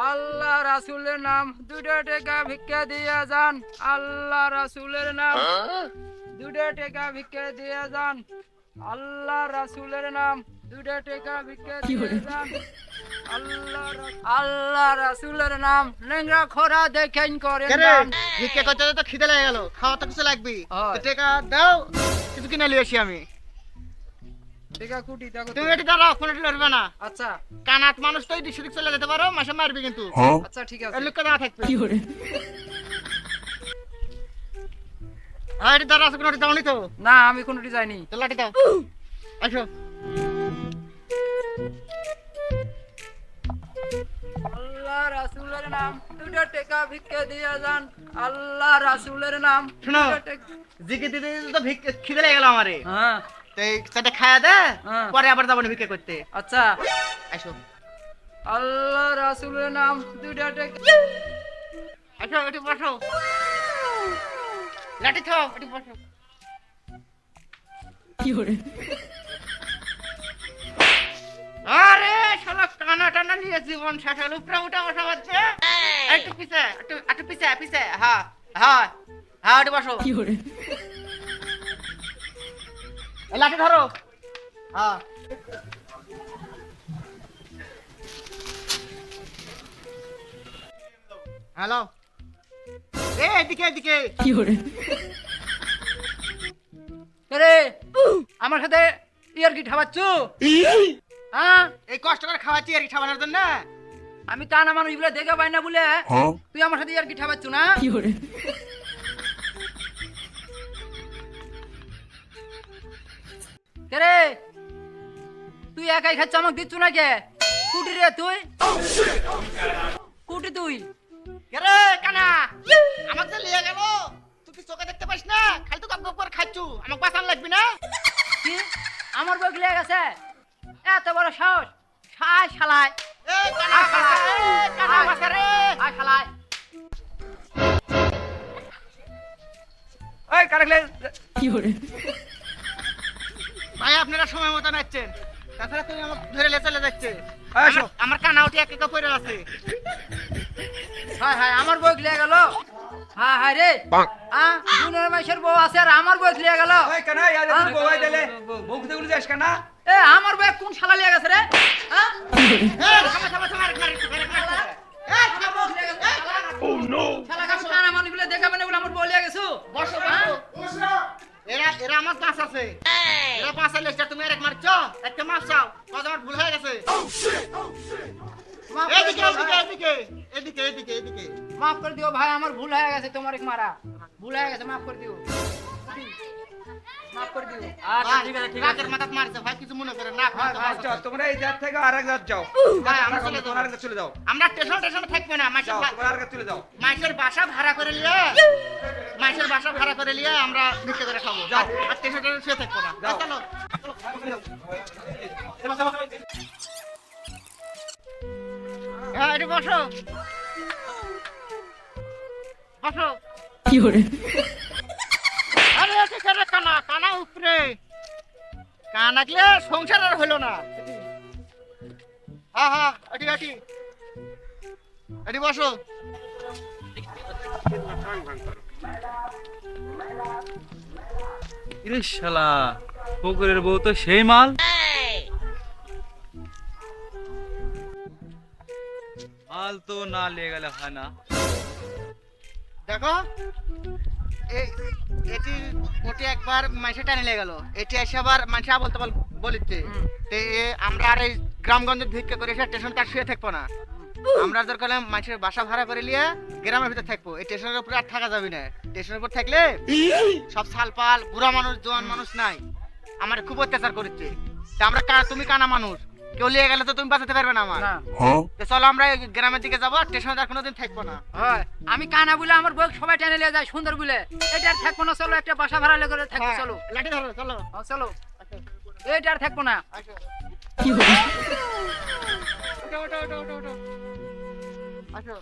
আল্লাহ রাসূলের নাম 2 টাকা ভিক্ষা দিয়ে যান। আল্লাহ রাসূলের নাম 2 টাকা ভিক্ষা দিয়ে যান। আল্লাহ রাসূলের নাম 2 টাকা ভিক্ষা দিয়ে যান। আল্লাহ রাসূলের নাম লেঙ্গা খোরা দেখেন করেন দান। ভিক্ষা করতে তো খিদে লেগে গেল, খাওয়া তো কিছু লাগবে, হয়। তো টাকা দাও, কিছু কিনে নিয়ে আসি আমি। টাকা কুটি দেখো তুমি এটি দাঁড়াও, কোনো লড়বে না। আচ্ছা কানাত মানুষ তো এদিক সেদিক চলে যেতে পারো, মাসে মারবি কিন্তু। আচ্ছা ঠিক এর আছে। লোককে দাঁড়া থাকবে। হ্যাঁ, এটি দাঁড়া আছে, কোনো দাওনি তো? না আমি কোনটি যাইনি। তো লাঠি দাও, আসো। আল্লাহ রাসূলের নাম 2 টাকা ভিক্ষা দিয়ে যান। আল্লাহ রাসূলের নাম শোনো, 2 টাকা। জিকে দিতে দিতে তো খিদে লেগে গেল আমারে। হ্যাঁ তো এই সেটা খায়া দে, হ্যাঁ। পরে আবার যাবো না ভিক্ষা করতে। আচ্ছা আসো আল্লাহ রাসূলের নাম 2 টাকা। আসো, এটি বসো, লাঠি থাও, এটি বসো। আরে শালা কানা টানা নিয়ে জীবন শেষাল, উপরে উঠা বসা হচ্ছে। একটু পিছে, একটু পিছে পিছে, হ্যাঁ হ্যাঁ হ্যাঁ, এটি বসো। এই লাঠি ধরো, হ্যাঁ। হ্যালো, এদিকে এদিকে। রে আমার সাথে ইয়ার কি ঠাবাচ্ছু? হ্যাঁ এই কষ্ট করে খাওয়াচ্ছি আর কি খাওয়ানোর জন্য? আমি তা না মানুষ এগুলো দেখে পাই না বলে তুই আমার সাথে ইয়ার কি ঠাবাচ্ছু না? কে রে তুই একাই খাচ্ছ, আমাকে দিচ্ছ না কে? কুটি রে তুই, কুটি তুই? রে কানা, আমাকে তো লিয়ে গেল, তুই কি চোখে দেখতে পাস না? খালি তো গপ গপ করে খাচ্ছু, আমাকে বাঁচান লাগবে না? কি আমার বই লেগে গেছে? এত বড় সাহস! সাই শালায়, এই কানা বাঁচা, এই কানা বাঁচা রে। আয় শালায়। ওই কারেক্টলে ভাই আপনারা সময় মতো নাচছেন, তাছাড়া তুমি আমাকে ধরে লে চলে যাচ্ছে। আসো। আমার কানা উঠে এক এক পড়ে আছে। হায় হায় আমার বই লেগে গেল। হ্যাঁ হায় রে, দুনের মাসের বউ আছে আর আমার বই লেগে গেল। ওই কানা ইয়ার তুই বউই দিলে মুখ দেখুন যাস কানা। এ আমার বই কোন শালা লেগে গেছে রে? হ্যাঁ এই থামা থামা থামা, আরেক মার, এই থামা বস। ও নো শালা কাছে কানা মানুষগুলো দেখাবে না বলে আমার বই লেগে গেছো। বসো বসো। এরা এরা আমার কাছে আছে, এরা পাঁচা লেস্টার, তুমি আরেক মারছো, একটা মার চাও, কত আমার ভুল হয়ে গেছে। মাফ করে এদিকে দিও ভাই। এদিকে এদিকে এদিকে এদিকে। মাফ করে দিও ভাই, আমার ভুল হয়ে গেছে, তোমার এক মারা ভুল হয়ে গেছে, মাফ করে দিও, মাফ করে দিও। আচ্ছা ঠিক আছে ঠিক আছে, কাকের মাথাত মারছে ভাই, কিছু মনে করেন না। ভাই, ভাই, আচ্ছা তোমরা এই জাত থেকে আরেক জাত যাও। ভাই, আমরা চলে তোমরা আরেক জাত চলে যাও। আমরা স্টেশনে থাকবো না, যাও তোমরা আরেক জাত চলে যাও। মাইসের বাসা ভাড়া করে নিয়ে, মাইসের বাসা ভাড়া করে নিয়ে আমরা ভিক্ষা করে খাবো। যাও। আর স্টেশনে শুয়ে থাকবো না। যাও। চলো হ্যাঁ, এটি বসো বসো। আরে এটি কেন কানা, কানা উপরে কানা গেলে সংসার আর হলো না। হ্যাঁ হ্যাঁ, এটি এটি এটি বসো। ইরে শালা, পুকুরের বউ তো সেই মাল। মাল তো না লিয়ে গেলে হয় না। দেখো এটি ওটি একবার মাইসে টানে লেগে গেল, এটি এসে আবার মাইসে বলতে বলিতে আমরা আর এই গ্রামগঞ্জের ভিক্ষা করে এসে স্টেশন তার শুয়ে থাকবো না। আমরা দরকার হলে মাইসের বাসা ভাড়া করে নিয়ে গ্রামের ভিতরে থাকবো। এই স্টেশনের উপরে আর থাকা যাবে না। স্টেশনের উপর থাকলে সব সালপাল বুড়া মানুষ জোয়ান মানুষ নাই, আমার খুব অত্যাচার করছে। তা আমরা তুমি কানা মানুষ, কেউ লিয়ে গেলে তো তুমি বাঁচাতে পারবে না আমার। না তো চলো আমরা এই গ্রামের দিকে যাবো, স্টেশনে আর কোনোদিন থাকবো না। হয়, আমি কানা বলে আমার বই সবাই টেনে নিয়ে যায় সুন্দর বলে, এটা আর থাকবো না। চলো একটা বাসা ভাড়া করে থাকবো, চলো লাঠি ধরো, চলো চলো, এটা আর থাকবো না। আসো। ওঠো, ওঠো, ওঠো, ওঠো, ওঠো। আসো।